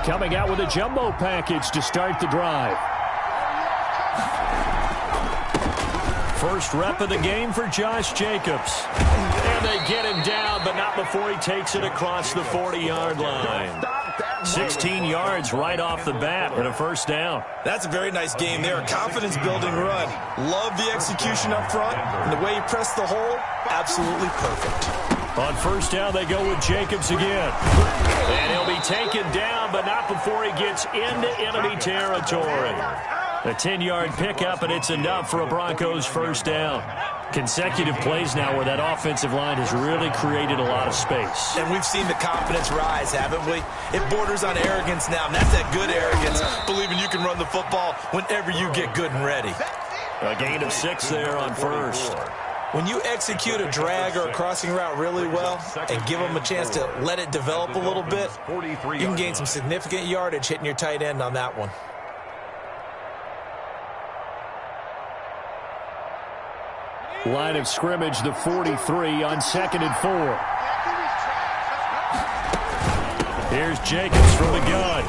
coming out with a jumbo package to start the drive. First rep of the game for Josh Jacobs. And they get him down, but not before he takes it across the 40-yard line. 16 yards right off the bat and a first down. That's a very nice game there. A confidence-building run. Love the execution up front. And the way he pressed the hole, absolutely perfect. On first down, they go with Jacobs again. And he'll be taken down, but not before he gets into enemy territory. A 10-yard pickup, and it's enough for a Broncos first down. Consecutive plays now where that offensive line has really created a lot of space. And we've seen the confidence rise, haven't we? It borders on arrogance now, and that's that good arrogance, believing you can run the football whenever you get good and ready. A gain of 6 there on first. When you execute a drag or a crossing route really well and give them a chance to let it develop a little bit, you can gain some significant yardage hitting your tight end on that one. Line of scrimmage, the 43 on 2nd and 4. Here's Jacobs from the gun.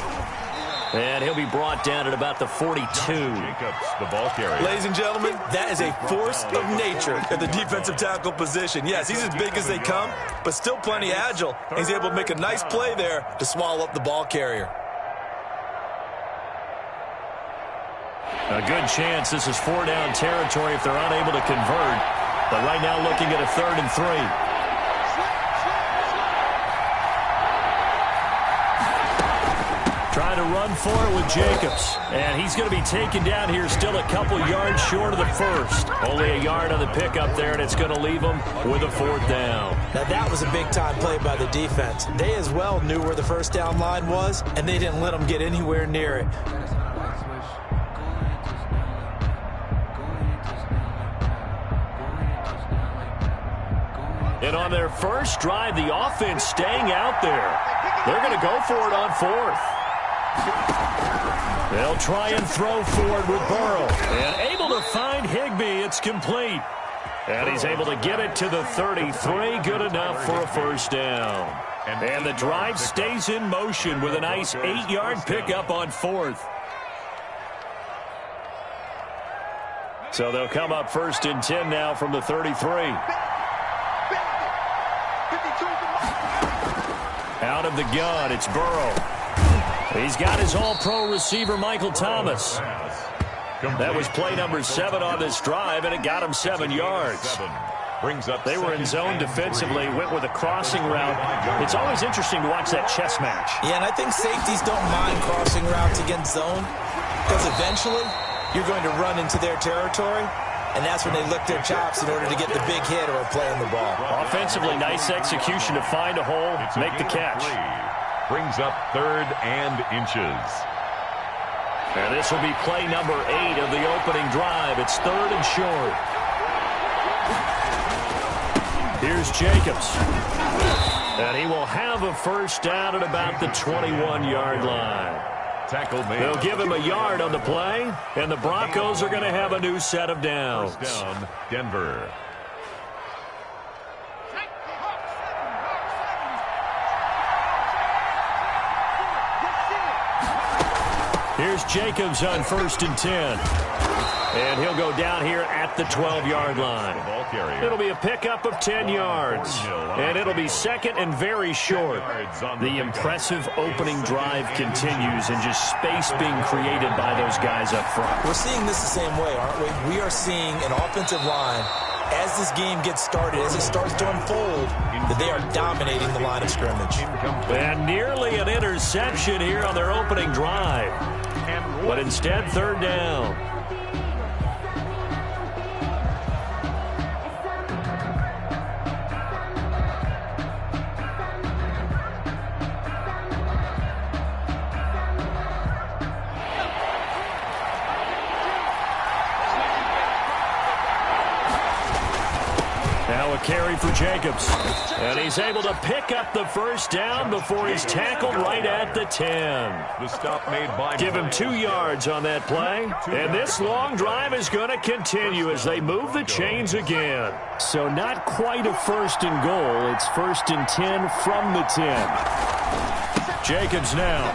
And he'll be brought down at about the 42. Jacobs, the ball carrier. Ladies and gentlemen, that is a force of nature at the defensive tackle position. Yes, he's as big as they come, but still plenty agile. He's able to make a nice play there to swallow up the ball carrier. A good chance this is 4-down territory if they're unable to convert. But right now looking at a 3rd and 3. Trying to run for it with Jacobs. And he's going to be taken down here still a couple yards short of the first. Only a yard on the pickup there, and it's going to leave him with a 4th down. Now that was a big-time play by the defense. They as well knew where the first down line was, and they didn't let them get anywhere near it. And on their first drive, the offense staying out there. They're going to go for it on 4th. They'll try and throw forward with Burrow. And able to find Higbee. It's complete. And he's able to get it to the 33. Good enough for a first down. And the drive stays in motion with a nice 8-yard pickup on 4th. So they'll come up 1st and 10 now from the 33. Out of the gun, it's Burrow. He's got his all-pro receiver, Michael Thomas. That was play number 7 on this drive, and it got him 7 yards. They were in zone defensively, went with a crossing route. It's always interesting to watch that chess match. Yeah, and I think safeties don't mind crossing routes against zone, because eventually you're going to run into their territory. And that's when they lick their chops in order to get the big hit or a play on the ball. Offensively, nice execution to find a hole, make the catch. Brings up 3rd and inches. And this will be play number 8 of the opening drive. It's 3rd and short. Here's Jacobs. And he will have a first down at about the 21-yard line. Tackle made. They'll give him a yard on the play, and the Broncos are going to have a new set of downs. First down, Denver. Here's Jacobs on 1st and 10. And he'll go down here at the 12-yard line. It'll be a pickup of 10 yards. And it'll be 2nd and very short. The impressive opening drive continues and just space being created by those guys up front. We're seeing this the same way, aren't we? We are seeing an offensive line, as this game gets started, as it starts to unfold, that they are dominating the line of scrimmage. And nearly an interception here on their opening drive. But instead, 3rd down. Carry for Jacobs. And he's able to pick up the first down before he's tackled right at the 10. The stop made by Give him 2 yards on that play. And this long drive is going to continue as they move the chains again. So not quite a 1st and goal. It's 1st and 10 from the 10. Jacobs now.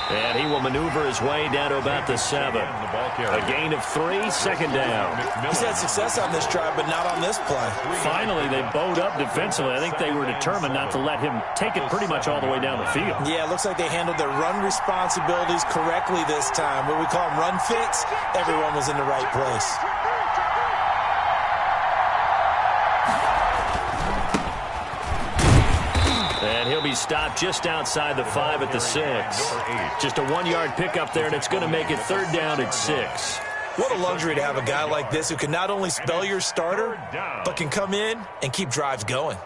And he will maneuver his way down to about the 7. A gain of 3, second down. He's had success on this drive, but not on this play. Finally, they bowed up defensively. I think they were determined not to let him take it pretty much all the way down the field. Yeah, it looks like they handled their run responsibilities correctly this time. What we call them run fits, everyone was in the right place. And he'll be stopped just outside the 5 at the 6. Just a 1-yard pickup there, and it's going to make it third down at 6. What a luxury to have a guy like this who can not only spell your starter, but can come in and keep drives going.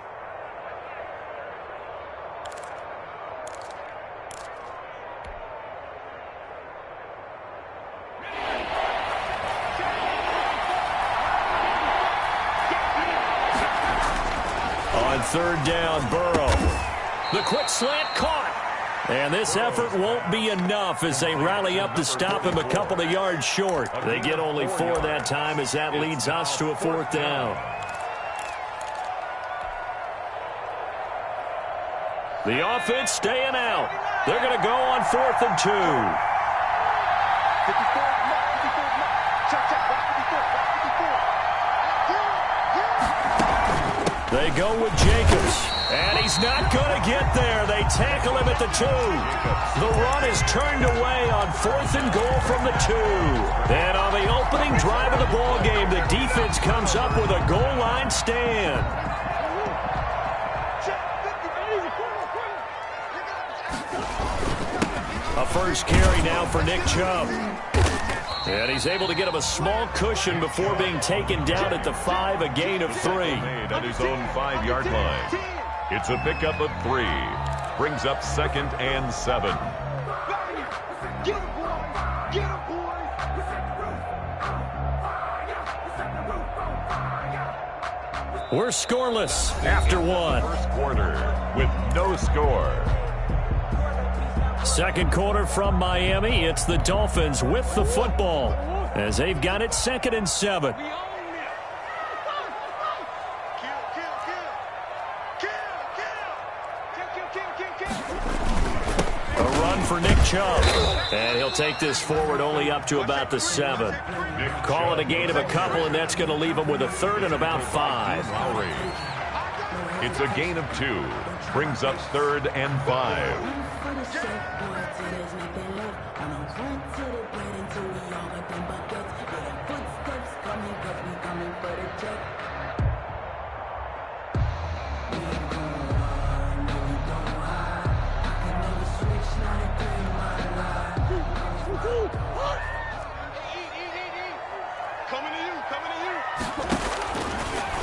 On third down, Burrow. The quick slant caught. And this effort won't be enough as they rally up to stop him a couple of yards short. They get only 4 that time as that leads us to a 4th down. The offense staying out. They're going to go on 4th and 2. They go with Jacobs, and he's not going to get there. They tackle him at the 2. The run is turned away on 4th and goal from the 2. And on the opening drive of the ball game, the defense comes up with a goal line stand. A first carry now for Nick Chubb. And he's able to get him a small cushion before being taken down at the 5, a gain of 3. Made at his own 5-yard line. It's a pickup of 3. Brings up 2nd and 7. We're scoreless after 1. First quarter with no score. Second quarter from Miami. It's the Dolphins with the football as they've got it 2nd and 7. A run for Nick Chubb. And he'll take this forward only up to about the 7. Call it a gain of a couple, and that's going to leave him with a 3rd and about 5. It's a gain of 2. Brings up 3rd and 5.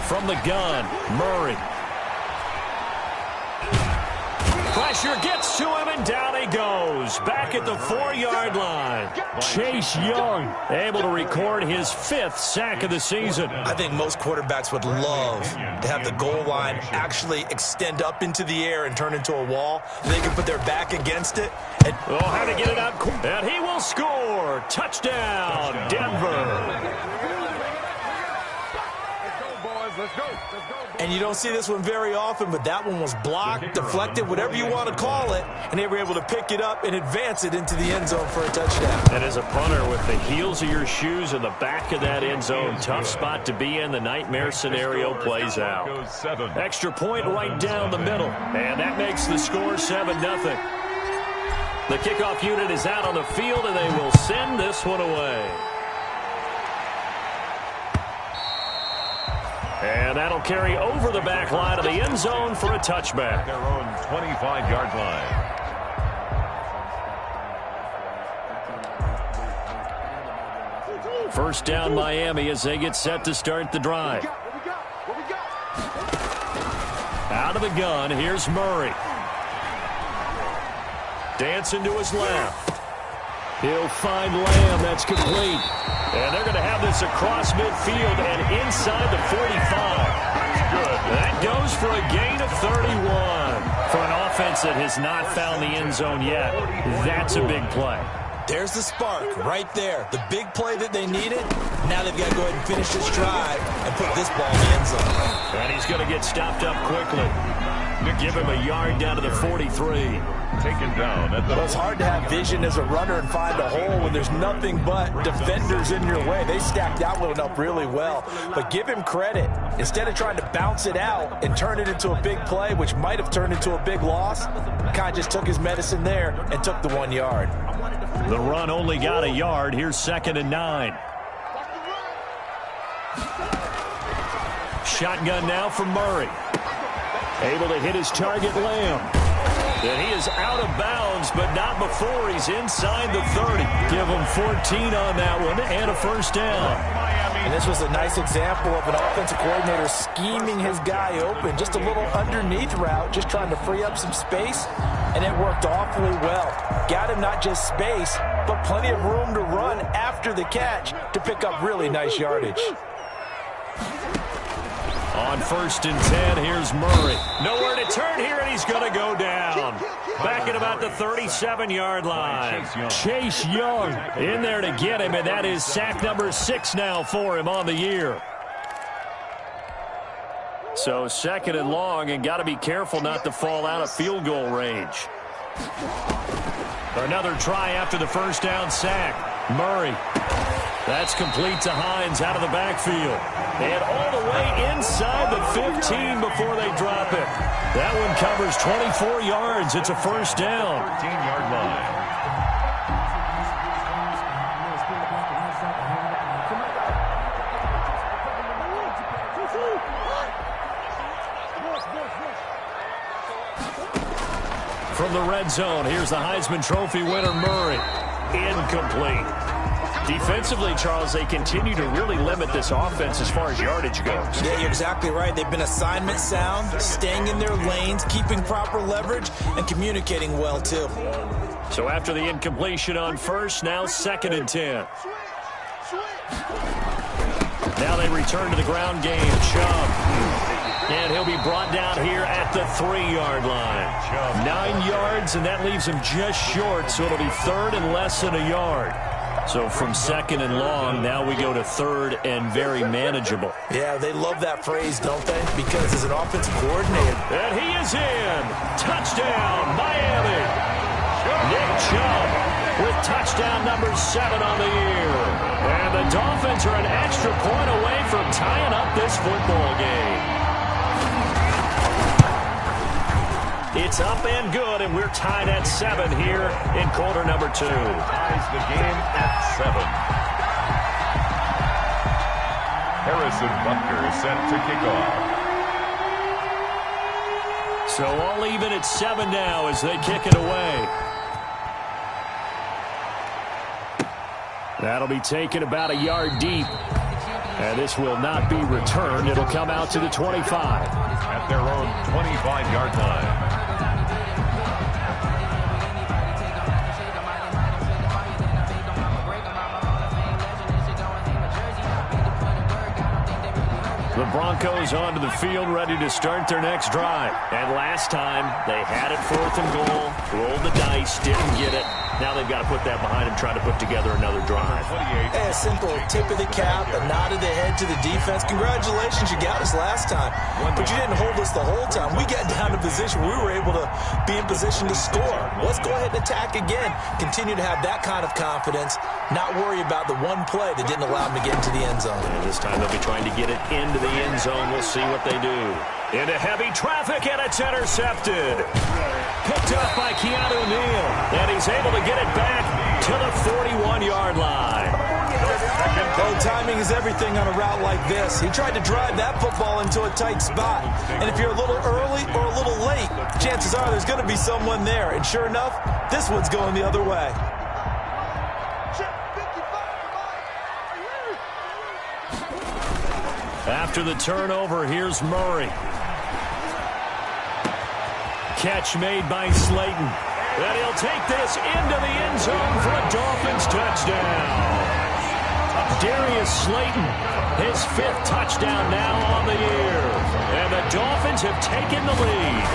From the gun, Murray. Pressure gets to him, and down he goes. Back at the 4-yard line. Chase Young able to record his 5th sack of the season. I think most quarterbacks would love to have the goal line actually extend up into the air and turn into a wall. They can put their back against it. And how to get it out. And he will score. Touchdown, Denver. Let's go. And you don't see this one very often, but that one was blocked, deflected, whatever you want to call it, and they were able to pick it up and advance it into the end zone for a touchdown. And as a punter, with the heels of your shoes in the back of that end zone, tough spot to be in. The nightmare scenario plays out. Extra point right down the middle, and that makes the score 7-0. The kickoff unit is out on the field, and they will send this one away. And that'll carry over the back line of the end zone for a touchback. Their own 25-yard line. First down Miami as they get set to start the drive. Out of the gun, here's Murray. Dancing to his left. He'll find Lamb. That's complete. And they're going to have this across midfield and inside the 45. Good. That goes for a gain of 31. For an offense that has not found the end zone yet, that's a big play. There's the spark right there. The big play that they needed. Now they've got to go ahead and finish this drive and put this ball in the end zone. And he's going to get stopped up quickly. Give him a yard down to the 43. Taken down at the... Well, it's hard to have vision as a runner and find a hole when there's nothing but defenders in your way. They stacked that one up really well. But give him credit. Instead of trying to bounce it out and turn it into a big play, which might have turned into a big loss, kind of just took his medicine there and took the 1 yard. The run only got a yard. Here's 2nd and 9. Shotgun now from Murray. Able to hit his target, Lamb. And he is out of bounds, but not before he's inside the 30. Give him 14 on that one and a first down. And this was a nice example of an offensive coordinator scheming his guy open. Just a little underneath route, just trying to free up some space, and it worked awfully well. Got him not just space, but plenty of room to run after the catch to pick up really nice yardage. On 1st and 10, here's Murray. Nowhere to turn here, and he's going to go down. Back at about the 37-yard line. Chase Young in there to get him, and that is sack number 6 now for him on the year. So 2nd and long, and got to be careful not to fall out of field goal range. Another try after the first down sack. Murray. That's complete to Hines out of the backfield. And all the way inside the 15 before they drop it. That one covers 24 yards. It's a first down. 13-yard line. From the red zone, here's the Heisman Trophy winner, Murray. Incomplete. Defensively, Charles, they continue to really limit this offense as far as yardage goes. Yeah, you're exactly right. They've been assignment sound, staying in their lanes, keeping proper leverage, and communicating well, too. So after the incompletion on first, now 2nd and 10. Now they return to the ground game. Chubb. And he'll be brought down here at the 3-yard line. 9 yards, and that leaves him just short, so it'll be 3rd and less than a yard. So from 2nd and long, now we go to 3rd and very manageable. Yeah, they love that phrase, don't they? Because as an offensive coordinator. And he is in. Touchdown, Miami. Nick Chubb with touchdown number 7 on the year. And the Dolphins are an extra point away from tying up this football game. It's up and good, and we're tied at 7 here in quarter number 2. Ties the game at 7. Harrison Butker set to kick off. So all even at 7 now as they kick it away. That'll be taken about a yard deep. And this will not be returned. It'll come out to the 25. At their own 25-yard line. The Broncos onto the field, ready to start their next drive. And last time, they had it 4th and goal, rolled the dice, didn't get it. Now they've got to put that behind them, try to put together another drive. Hey, a simple tip of the cap, a nod of the head to the defense. Congratulations, you got us last time. But you didn't hold us the whole time. We got down to position we were able to be in position to score. Let's go ahead and attack again. Continue to have that kind of confidence, not worry about the one play that didn't allow them to get into the end zone. And this time they'll be trying to get it into the end zone. We'll see what they do. Into heavy traffic, and it's intercepted. Picked up by Keanu Neal, and he's able to get it back to the 41-yard line. Oh, timing is everything on a route like this. He tried to drive that football into a tight spot. And if you're a little early or a little late, chances are there's going to be someone there. And sure enough, this one's going the other way. After the turnover, here's Murray. Catch made by Slayton. And he'll take this into the end zone for a Dolphins touchdown. Darius Slayton, his 5th touchdown now on the year. And the Dolphins have taken the lead.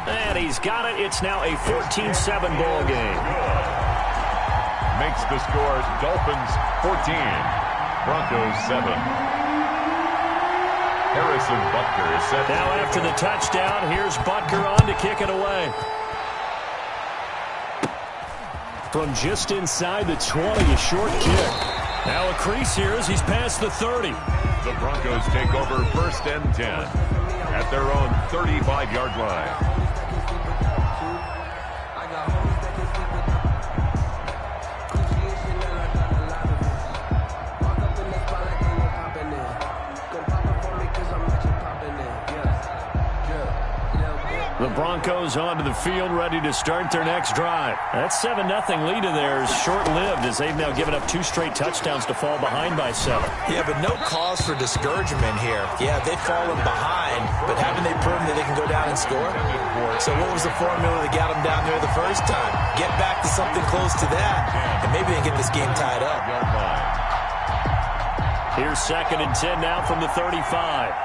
And he's got it. It's now a 14-7 ball game. Makes the score Dolphins 14, Broncos 7. Harrison Butker is set. Now after the touchdown, here's Butker on to kick it away. From just inside the 20, a short kick. Now a crease here as he's past the 30. The Broncos take over 1st and 10 at their own 35-yard line. The Broncos onto the field, ready to start their next drive. That 7-0 lead of theirs short-lived as they've now given up 2 straight touchdowns to fall behind by 7. Yeah, but no cause for discouragement here. Yeah, they've fallen behind, but haven't they proven that they can go down and score? So what was the formula that got them down there the first time? Get back to something close to that, and maybe they can get this game tied up. Here's 2nd and 10 now from the 35.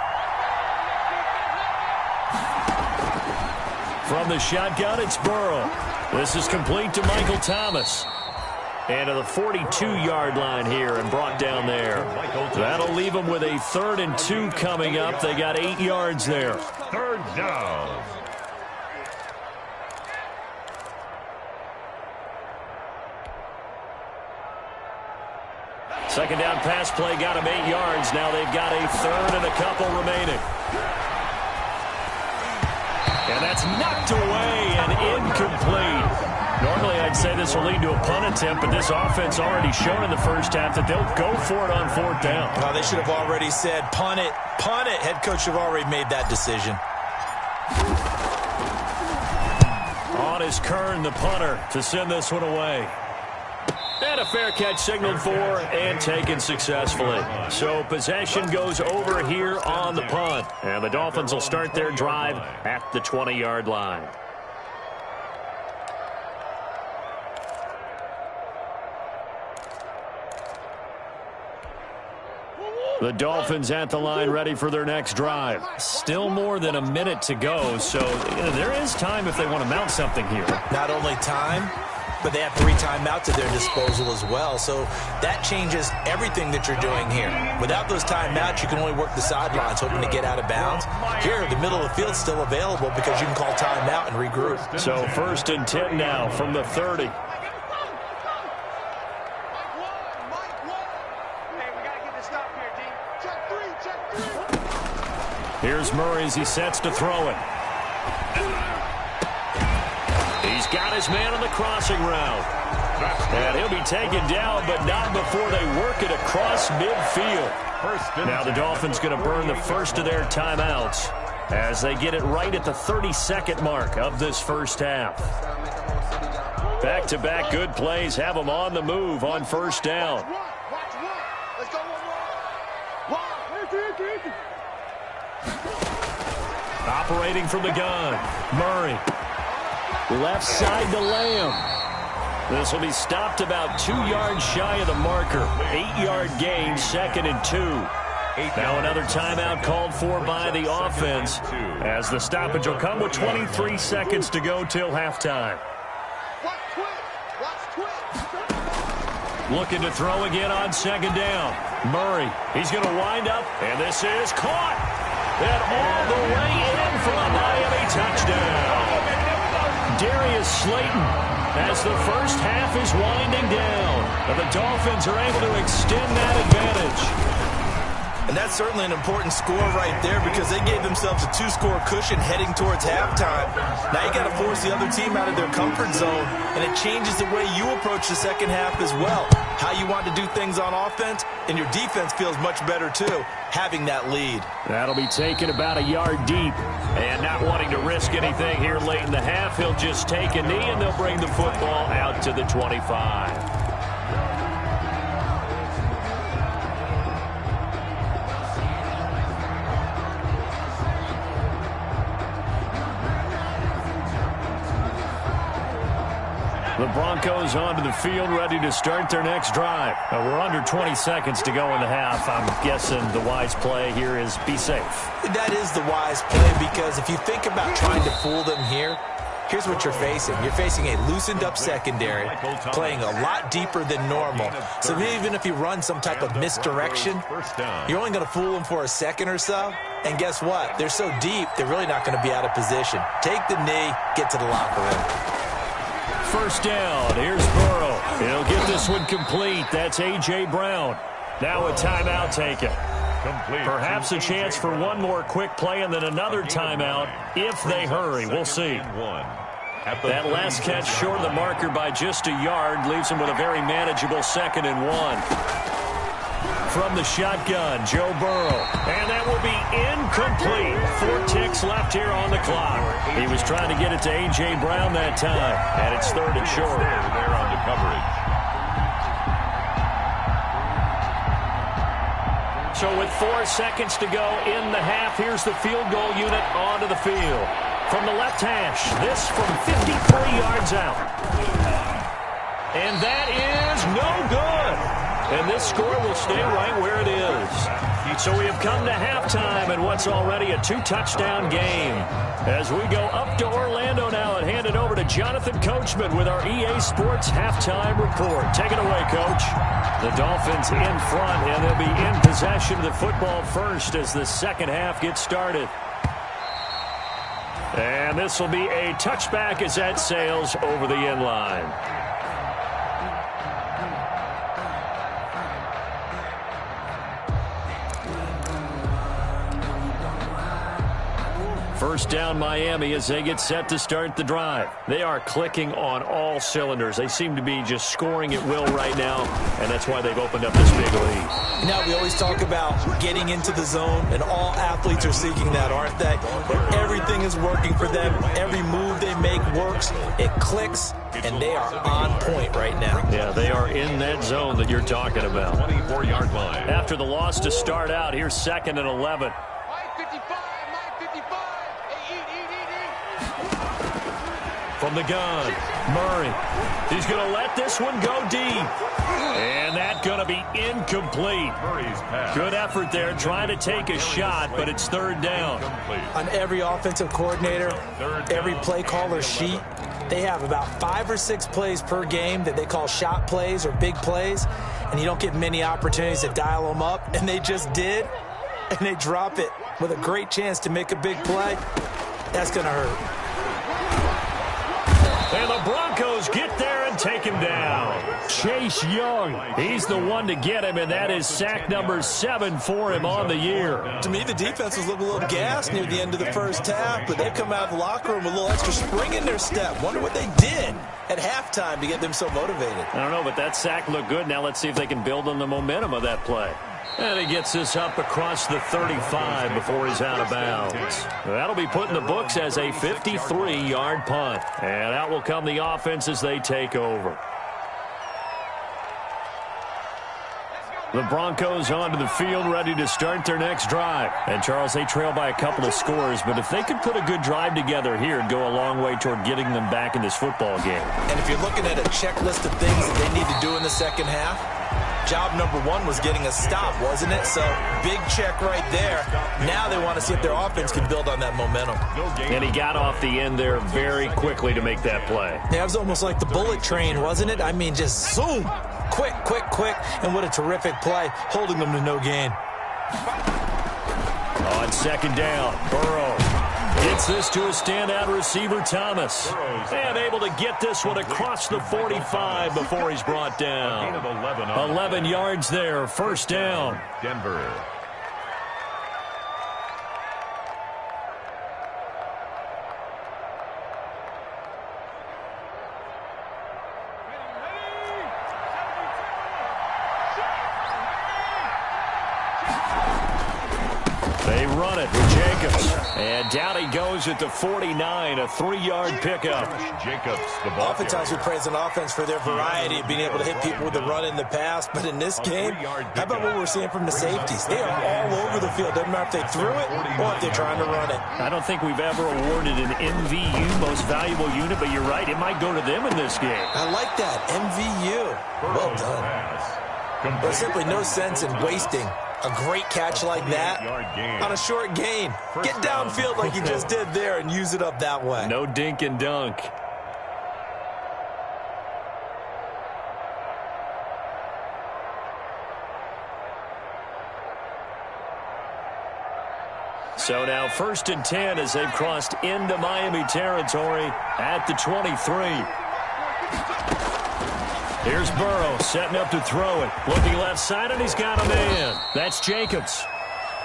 From the shotgun, it's Burrow. This is complete to Michael Thomas. And to the 42-yard line here and brought down there. That'll leave them with a 3rd and 2 coming up. They got 8 yards there. 3rd down. Second down pass play got them 8 yards. Now they've got a 3rd and a couple remaining. And that's knocked away and incomplete. Normally I'd say this will lead to a punt attempt, but this offense already shown in the first half that they'll go for it on 4th down. Well, they should have already said, punt it, punt it. Head coach should have already made that decision. On is Kern, the punter, to send this one away. And a fair catch signaled for and taken successfully. So possession goes over here on the punt. And the Dolphins will start their drive at the 20-yard line. The Dolphins at the line ready for their next drive. Still more than a minute to go, so there is time if they want to mount something here. Not only time, but they have 3 timeouts at their disposal as well. So that changes everything that you're doing here. Without those timeouts, you can only work the sidelines, hoping to get out of bounds. Here, the middle of the field's still available because you can call timeout and regroup. So 1st and 10 now from the 30. Here's Murray as he sets to throw it. He's got his man on the crossing route. And he'll be taken down, but not before they work it across midfield. Now the Dolphins going to burn the first of their timeouts as they get it right at the 32nd mark of this first half. Back-to-back good plays have them on the move on 1st down. Operating from the gun, Murray. Left side to Lamb. This will be stopped about 2 yards shy of the marker. 8-yard gain, 2nd and 2. Now another timeout called for by the offense as the stoppage will come with 23 seconds to go till halftime. Looking to throw again on 2nd down. Murray, he's going to wind up, and this is caught. And all the way in for a Miami touchdown. Darius Slayton as the first half is winding down. And the Dolphins are able to extend that advantage. And that's certainly an important score right there because they gave themselves a 2-score cushion heading towards halftime. Now you got to force the other team out of their comfort zone, and it changes the way you approach the second half as well. How you want to do things on offense, and your defense feels much better too, having that lead. That'll be taken about a yard deep. And not wanting to risk anything here late in the half, he'll just take a knee, and they'll bring the football out to the 25. The Broncos onto the field, ready to start their next drive. We're under 20 seconds to go in the half. I'm guessing the wise play here is be safe. That is the wise play because if you think about trying to fool them here, here's what you're facing. You're facing a loosened-up secondary, playing a lot deeper than normal. So even if you run some type of misdirection, you're only going to fool them for a second or so. And guess what? They're so deep, they're really not going to be out of position. Take the knee, get to the locker room. First down, here's Burrow. He'll get this one complete. That's A.J. Brown. Now a timeout taken. Perhaps a chance for one more quick play and then another timeout if they hurry. We'll see. That last catch short of the marker by just a yard leaves him with a very manageable 2nd and 1. From the shotgun, Joe Burrow. And that will be incomplete. 4 ticks left here on the clock. He was trying to get it to A.J. Brown that time. And it's 3rd and short. There on the coverage. So with 4 seconds to go in the half, here's the field goal unit onto the field. From the left hash, this from 53 yards out. And that is no good. And this score will stay right where it is. So we have come to halftime in what's already a 2-touchdown game. As we go up to Orlando now and hand it over to Jonathan Coachman with our EA Sports Halftime Report. Take it away, Coach. The Dolphins in front, and they'll be in possession of the football first as the second half gets started. And this will be a touchback as that sails over the end line. First down Miami as they get set to start the drive. They are clicking on all cylinders. They seem to be just scoring at will right now, and that's why they've opened up this big lead. Now, we always talk about getting into the zone, and all athletes are seeking that, aren't they? Where everything is working for them. Every move they make works. It clicks, and they are on point right now. Yeah, they are in that zone that you're talking about. 24-yard line. After the loss to start out, here's 2nd and 11. From the gun, Murray. He's going to let this one go deep. And that's going to be incomplete. Good effort there trying to take a shot, but it's 3rd down. On every offensive coordinator, every play caller sheet, they have about 5 or 6 plays per game that they call shot plays or big plays, and you don't get many opportunities to dial them up, and they just did, and they drop it with a great chance to make a big play. That's going to hurt. And the Broncos get there and take him down. Chase Young, he's the one to get him, and that is sack number 7 for him on the year. To me, the defense was looking a little gassed near the end of the first half, but they come out of the locker room with a little extra spring in their step. Wonder what they did at halftime to get them so motivated. I don't know, but that sack looked good. Now let's see if they can build on the momentum of that play. And he gets this up across the 35 before he's out of bounds. That'll be put in the books as a 53-yard punt. And out will come the offense as they take over. The Broncos onto the field, ready to start their next drive. And, Charles, they trail by a couple of scores, but if they could put a good drive together here, it'd go a long way toward getting them back in this football game. And if you're looking at a checklist of things that they need to do in the second half, job number 1 was getting a stop, wasn't it? So, big check right there. Now they want to see if their offense can build on that momentum. And he got off the end there very quickly to make that play. Yeah, it was almost like the bullet train, wasn't it? I mean, just zoom. Quick, quick, quick. And what a terrific play, holding them to no gain. On 2nd down, Burrow gets this to a standout receiver, Thomas. And able to get this one across the 45 before he's brought down. 11 yards there, 1st down. Denver. They run it with Jacobs. And down he goes at the 49, a 3-yard pickup. Jacobs, the ball. Oftentimes we praise an offense for their variety of being able to hit people with the run in the pass. But in this game, how about what we're seeing from the safeties? They are all over the field. Doesn't matter if they threw it or if they're trying to run it. I don't think we've ever awarded an MVU, most valuable unit, but you're right. It might go to them in this game. I like that. MVU. Well done. There's simply no sense in wasting a great catch like that on a short gain. Get downfield like you just did there and use it up that way. No dink and dunk. So now 1st and 10 as they've crossed into Miami territory at the 23. Here's Burrow setting up to throw it. Looking left side, and he's got a man. That's Jacobs.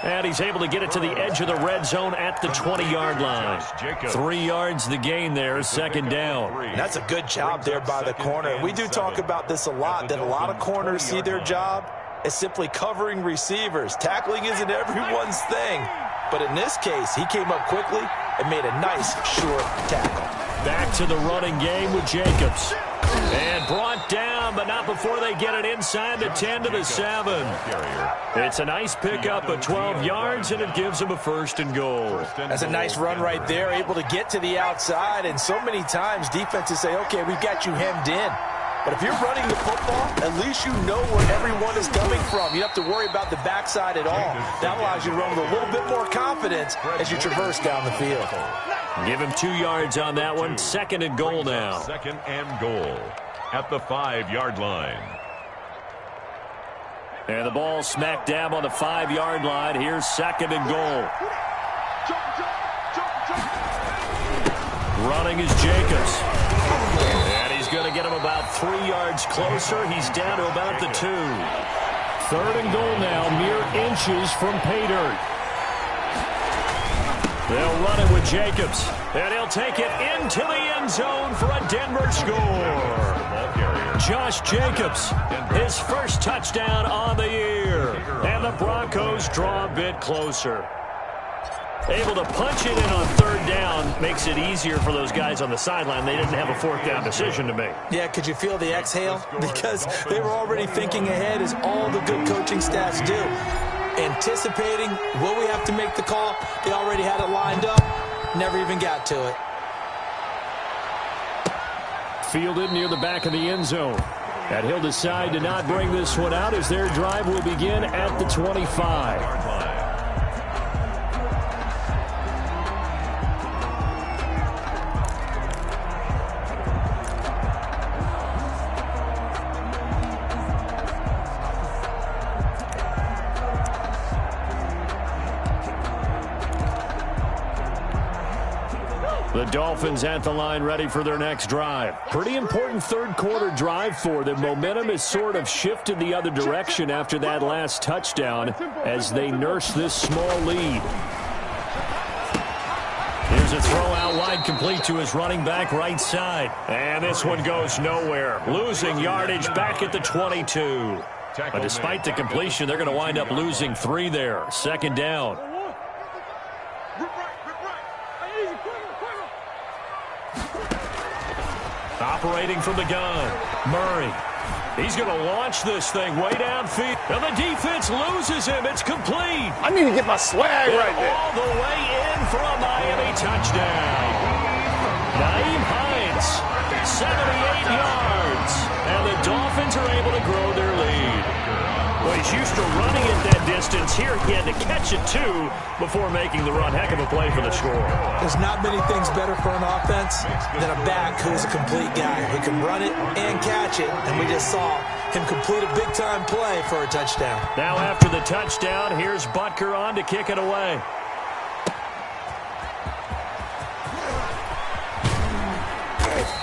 And he's able to get it to the edge of the red zone at the 20-yard line. 3 yards the gain there, 2nd down. That's a good job there by the corner. We do talk about this a lot, that a lot of corners see their job as simply covering receivers. Tackling isn't everyone's thing. But in this case, he came up quickly and made a nice, short tackle. Back to the running game with Jacobs. And brought down, but not before they get it inside the 10 to the 7. It's a nice pickup of 12 yards, and it gives them a 1st and goal. That's a nice run right there, able to get to the outside. And so many times defenses say, okay, we've got you hemmed in. But if you're running the football, at least you know where everyone is coming from. You don't have to worry about the backside at all. That allows you to run with a little bit more confidence as you traverse down the field. Give him 2 yards on that one. 2nd and goal now. 2nd and goal at the 5-yard line. And the ball smack dab on the 5-yard line. Here's 2nd and goal. Running is Jacobs. And he's going to get him about 3 yards closer. He's down to about the 2. 3rd and goal now, mere inches from pay dirt. They'll run it with Jacobs. And he'll take it into the end zone for a Denver score. Josh Jacobs, his first touchdown on the year. And the Broncos draw a bit closer. Able to punch it in on 3rd down makes it easier for those guys on the sideline. They didn't have a 4th down decision to make. Yeah, could you feel the exhale? Because they were already thinking ahead, as all the good coaching staffs do. Anticipating, will we have to make the call? They already had it lined up. Never even got to it. Fielded near the back of the end zone. And he'll decide to not bring this one out as their drive will begin at the 25. The Dolphins at the line, ready for their next drive. Pretty important 3rd quarter drive for them. Momentum has sort of shifted the other direction after that last touchdown as they nurse this small lead. Here's a throw out wide, complete to his running back right side. And this one goes nowhere. Losing yardage back at the 22. But despite the completion, they're going to wind up losing 3 there. 2nd down. Operating from the gun, Murray. He's going to launch this thing way downfield. And the defense loses him. It's complete. I need to get my swag right there. All the way in for a Miami touchdown. Nyheim Hines, 78 yards. And the Dolphins are able to grow their lead. Well, he's used to running at that distance. Here he had to catch it, too, before making the run. Heck of a play for the score. There's not many things better for an offense than a back who's a complete guy who can run it and catch it. And we just saw him complete a big-time play for a touchdown. Now after the touchdown, here's Butker on to kick it away.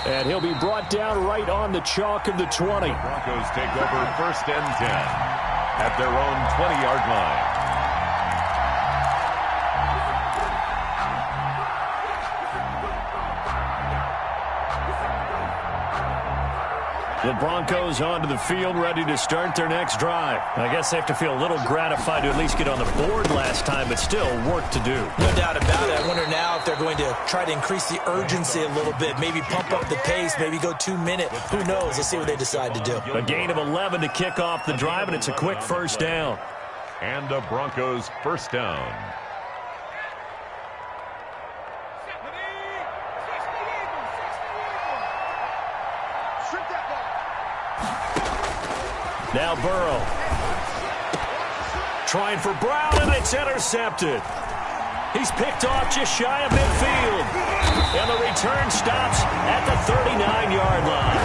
And he'll be brought down right on the chalk of the 20. Broncos take over 1st and 10 at their own 20-yard line. The Broncos onto the field, ready to start their next drive. I guess they have to feel a little gratified to at least get on the board last time, but still work to do. No doubt about it. I wonder now if they're going to try to increase the urgency a little bit, maybe pump up the pace, maybe go 2-minute. Who knows? Let's see what they decide to do. A gain of 11 to kick off the drive, and it's a quick 1st down. And a Broncos 1st down. Now Burrow. Trying for Brown, and it's intercepted. He's picked off just shy of midfield. And the return stops at the 39-yard line.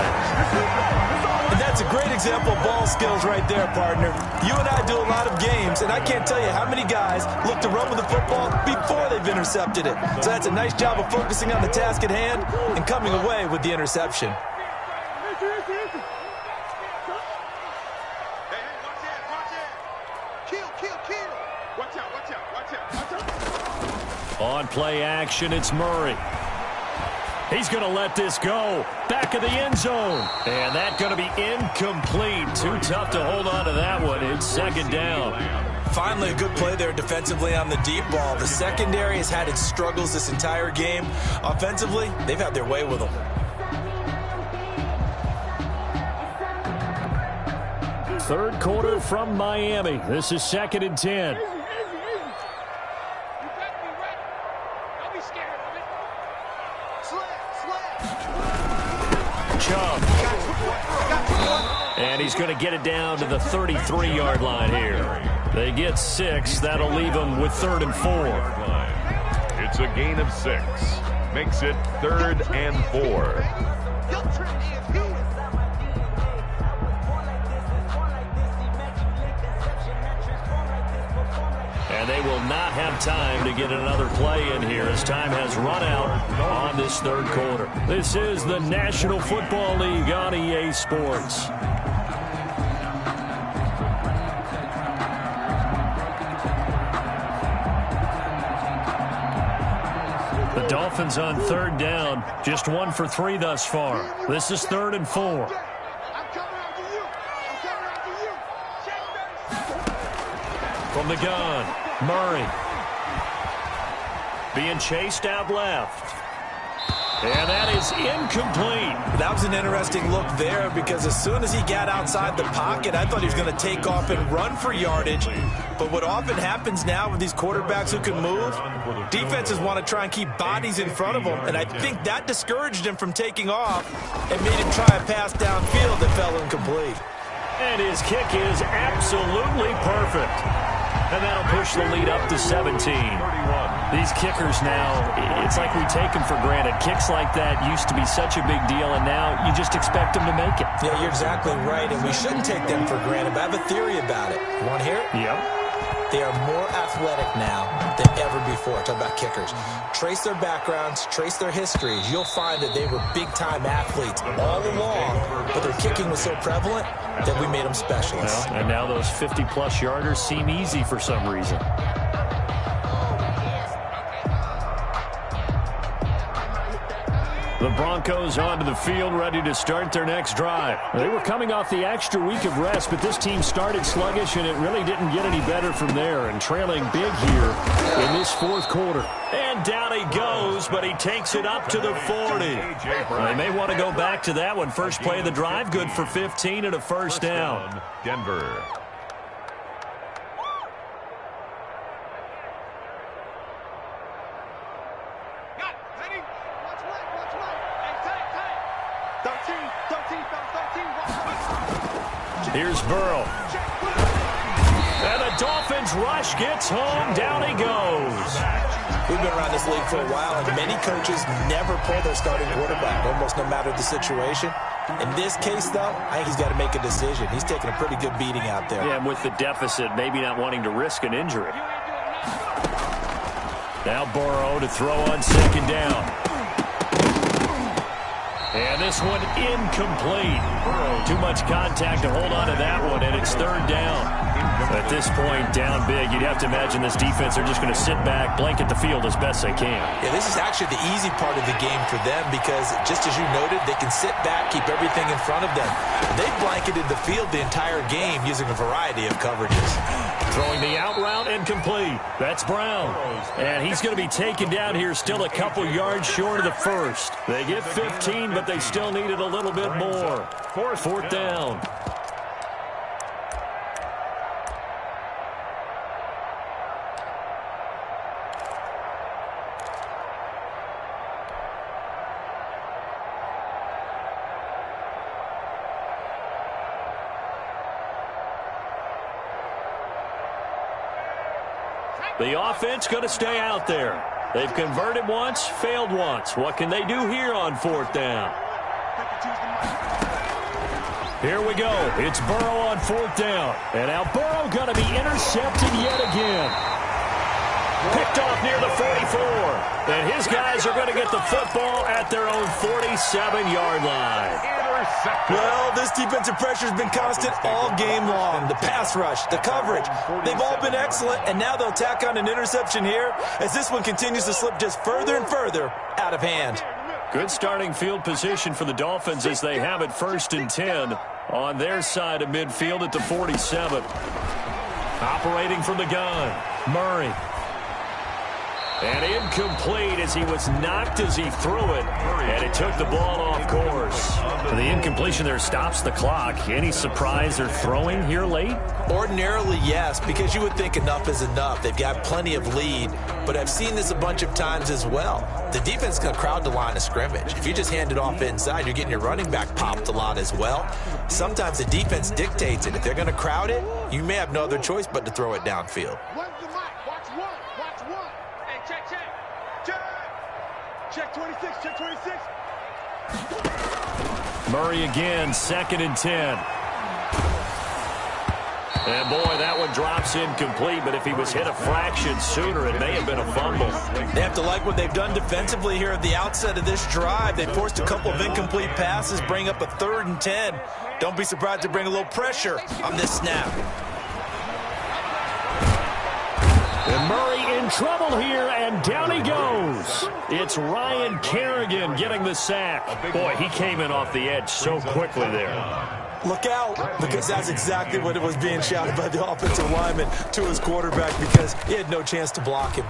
And that's a great example of ball skills right there, partner. You and I do a lot of games, and I can't tell you how many guys look to run with the football before they've intercepted it. So that's a nice job of focusing on the task at hand and coming away with the interception. On play action, it's Murray. He's going to let this go. Back of the end zone. And that's going to be incomplete. Too tough to hold on to that one. It's second down. Finally, a good play there defensively on the deep ball. The secondary has had its struggles this entire game. Offensively, they've had their way with them. Third quarter from Miami. This is 2nd and 10. Chubb. And he's going to get it down to the 33-yard line here. They get 6. That'll leave them with 3rd and 4. It's a gain of 6. Makes it 3rd and 4. And they will not have time to get another play in here as time has run out on this third quarter. This is the National Football League on EA Sports. The Dolphins on 3rd down, just 1 for 3 thus far. This is 3rd and 4. From the gun, Murray. Being chased out left. And that is incomplete. That was an interesting look there because as soon as he got outside the pocket, I thought he was going to take off and run for yardage. But what often happens now with these quarterbacks who can move, defenses want to try and keep bodies in front of them. And I think that discouraged him from taking off and made him try a pass downfield that fell incomplete. And his kick is absolutely perfect. And that'll push the lead up to 17. These kickers now, it's like we take them for granted. Kicks like that used to be such a big deal, and now you just expect them to make it. Yeah, you're exactly right, and we shouldn't take them for granted, but I have a theory about it. You want to hear it? Yep. They are more athletic now than ever before. Talk about kickers. Trace their backgrounds, trace their histories. You'll find that they were big-time athletes all along, but their kicking was so prevalent that we made them specialists. Well, and now those 50-plus yarders seem easy for some reason. The Broncos onto the field, ready to start their next drive. They were coming off the extra week of rest, but this team started sluggish, and it really didn't get any better from there, and trailing big here in this fourth quarter. And down he goes, but he takes it up to the 40. They may want to go back to that one. First play of the drive, good for 15 and a first down. Denver. Here's Burrow. And the Dolphins rush gets home. Down he goes. We've been around this league for a while, and many coaches never pull their starting quarterback, almost no matter the situation. In this case, though, I think he's got to make a decision. He's taking a pretty good beating out there. Yeah, and with the deficit, maybe not wanting to risk an injury. Now Burrow to throw on 2nd down. And this one incomplete. Too much contact to hold on to that one, and it's 3rd down. At this point, down big, you'd have to imagine this defense are just going to sit back, blanket the field as best they can. Yeah, this is actually the easy part of the game for them because, just as you noted, they can sit back, keep everything in front of them. They've blanketed the field the entire game using a variety of coverages. Throwing the out route incomplete. That's Brown. And he's going to be taken down here still a couple yards short of the first. They get 15, but they still needed a little bit more. 4th down. The offense going to stay out there. They've converted once, failed once. What can they do here on 4th down? Here we go. It's Burrow on 4th down. And now Burrow going to be intercepted yet again. Picked off near the 44. And his guys are going to get the football at their own 47-yard line. Well, this defensive pressure has been constant all game long. The pass rush, the coverage, they've all been excellent, and now they'll tack on an interception here as this one continues to slip just further and further out of hand. Good starting field position for the Dolphins as they have it 1st and 10 on their side of midfield at the 47. Operating from the gun, Murray. And incomplete as he was knocked as he threw it. And it took the ball off course. The incompletion there stops the clock. Any surprise they're throwing here late? Ordinarily, yes, because you would think enough is enough. They've got plenty of lead. But I've seen this a bunch of times as well. The defense is going to crowd the line of scrimmage. If you just hand it off inside, you're getting your running back popped a lot as well. Sometimes the defense dictates it. If they're going to crowd it, you may have no other choice but to throw it downfield. Check 26, check 26. Murray again, 2nd and 10. And boy, that one drops incomplete, but if he was hit a fraction sooner, it may have been a fumble. They have to like what they've done defensively here at the outset of this drive. They forced a couple of incomplete passes, bring up a 3rd and 10. Don't be surprised to bring a little pressure on this snap. And Murray in trouble here, and down he goes. It's Ryan Kerrigan getting the sack. Boy, he came in off the edge so quickly there. Look out, because that's exactly what it was being shouted by the offensive lineman to his quarterback because he had no chance to block him.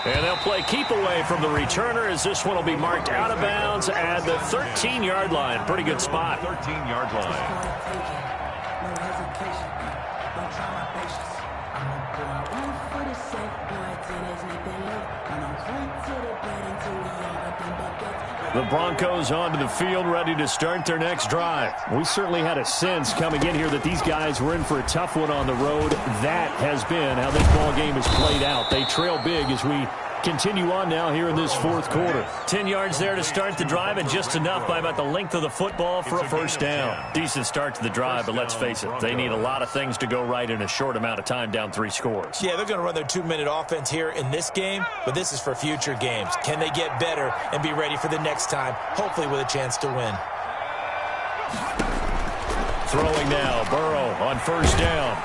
And they'll play keep away from the returner as this one will be marked out of bounds at the 13-yard line. Pretty good spot. 13-yard line. The Broncos onto the field, ready to start their next drive. We certainly had a sense coming in here that these guys were in for a tough one on the road. That has been how this ball game has played out. They trail big as we continue on now here in this 4th quarter. 10 yards there to start the drive, and just enough by about the length of the football for a 1st down. Decent start to the drive, but let's face it, they need a lot of things to go right in a short amount of time, down 3 scores. Yeah, they're going to run their 2-minute offense here in this game, but this is for future games. Can they get better and be ready for the next time, hopefully with a chance to win? Throwing now, Burrow on 1st down.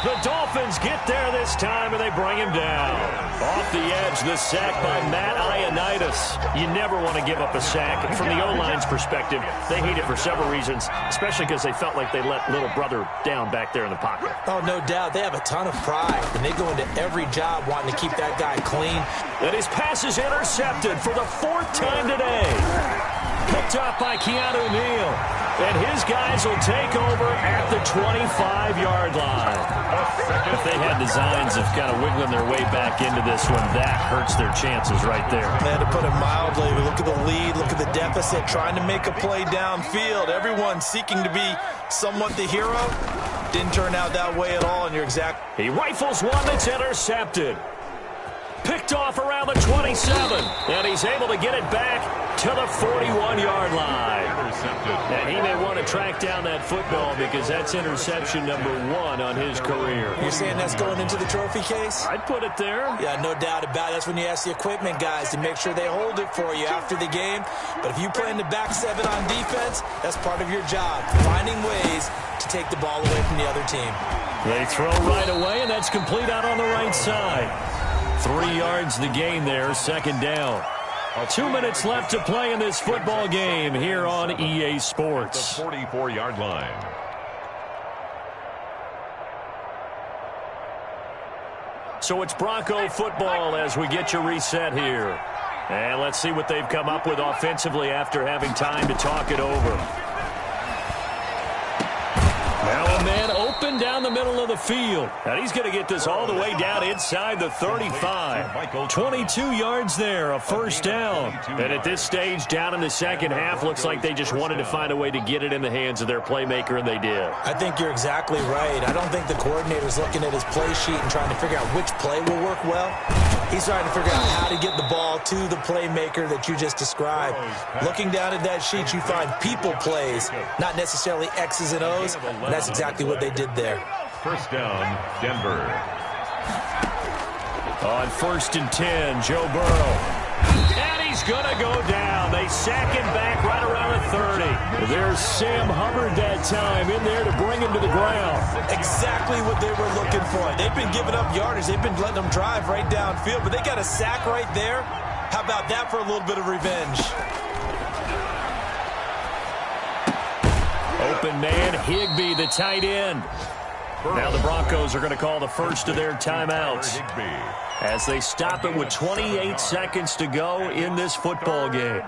The Dolphins get there this time, and they bring him down. Off the edge, the sack by Matt Ioannidis. You never want to give up a sack. From the O-line's perspective, they hate it for several reasons, especially because they felt like they let little brother down back there in the pocket. Oh, no doubt. They have a ton of pride, and they go into every job wanting to keep that guy clean. And his pass is intercepted for the 4th time today. Picked up by Keanu Neal. And his guys will take over at the 25-yard line. If they had designs of kind of wiggling their way back into this one, that hurts their chances right there. Man, to put it mildly, look at the lead, look at the deficit, trying to make a play downfield. Everyone seeking to be somewhat the hero. Didn't turn out that way at all, and you're exact. He rifles one that's intercepted. Picked off around the 27, and he's able to get it back to the 41-yard line. And he may want to track down that football because that's interception number 1 on his career. You're saying that's going into the trophy case? I'd put it there. Yeah, no doubt about it. That's when you ask the equipment guys to make sure they hold it for you after the game. But if you play in the back 7 on defense, that's part of your job, finding ways to take the ball away from the other team. They throw right away, and that's complete out on the right side. 3 yards the gain there, 2nd down. 2 minutes left to play in this football game here on EA Sports. The 44-yard line. So it's Bronco football as we get you reset here. And let's see what they've come up with offensively after having time to talk it over. Now a man open down the middle of the field. And he's going to get this all the way down inside the 35. 22 yards there, a first down. And at this stage, down in the second half, looks like they just wanted to find a way to get it in the hands of their playmaker, and they did. I think you're exactly right. I don't think the coordinator's looking at his play sheet and trying to figure out which play will work well. He's trying to figure out how to get the ball to the playmaker that you just described. Looking down at that sheet, you find people plays, not necessarily X's and O's, and that's exactly what they did there. First down, Denver. On 1st and 10, Joe Burrow. And he's going to go down. They sack him back right around the 30. There's Sam Hubbard that time in there to bring him to the ground. Exactly what they were looking for. They've been giving up yardage. They've been letting them drive right downfield, but they got a sack right there. How about that for a little bit of revenge? Open man, Higbee, the tight end. Now the Broncos are going to call the first of their timeouts as they stop it with 28 seconds to go in this football game.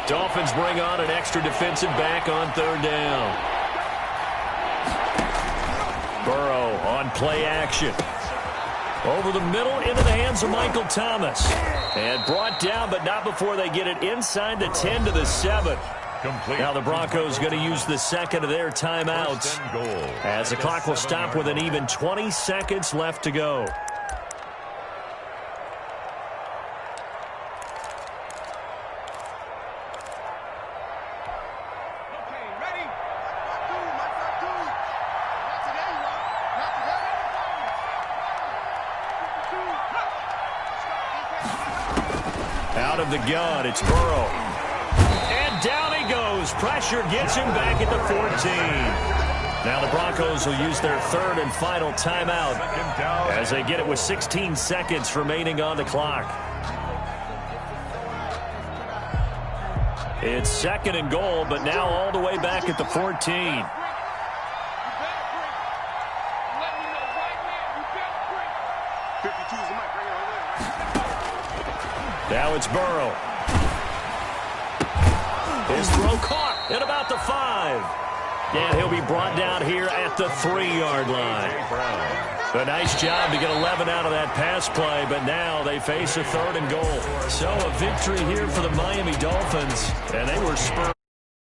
Dolphins bring on an extra defensive back on 3rd down. Burrow on play action. Over the middle into the hands of Michael Thomas. And brought down, but not before they get it inside the 10 to the 7. Now the Broncos going to use the second of their timeouts as the clock will stop with an even 20 seconds left to go. Out of the gun, it's Burrow. And down he goes. Pressure gets him back at the 14. Now the Broncos will use their 3rd and final timeout as they get it with 16 seconds remaining on the clock. It's 2nd and goal, but now all the way back at the 14. Now it's Burrow. His throw caught at about the 5. And he'll be brought down here at the 3-yard line. A nice job to get 11 out of that pass play, but now they face a 3rd and goal. So a victory here for the Miami Dolphins, and they were spurred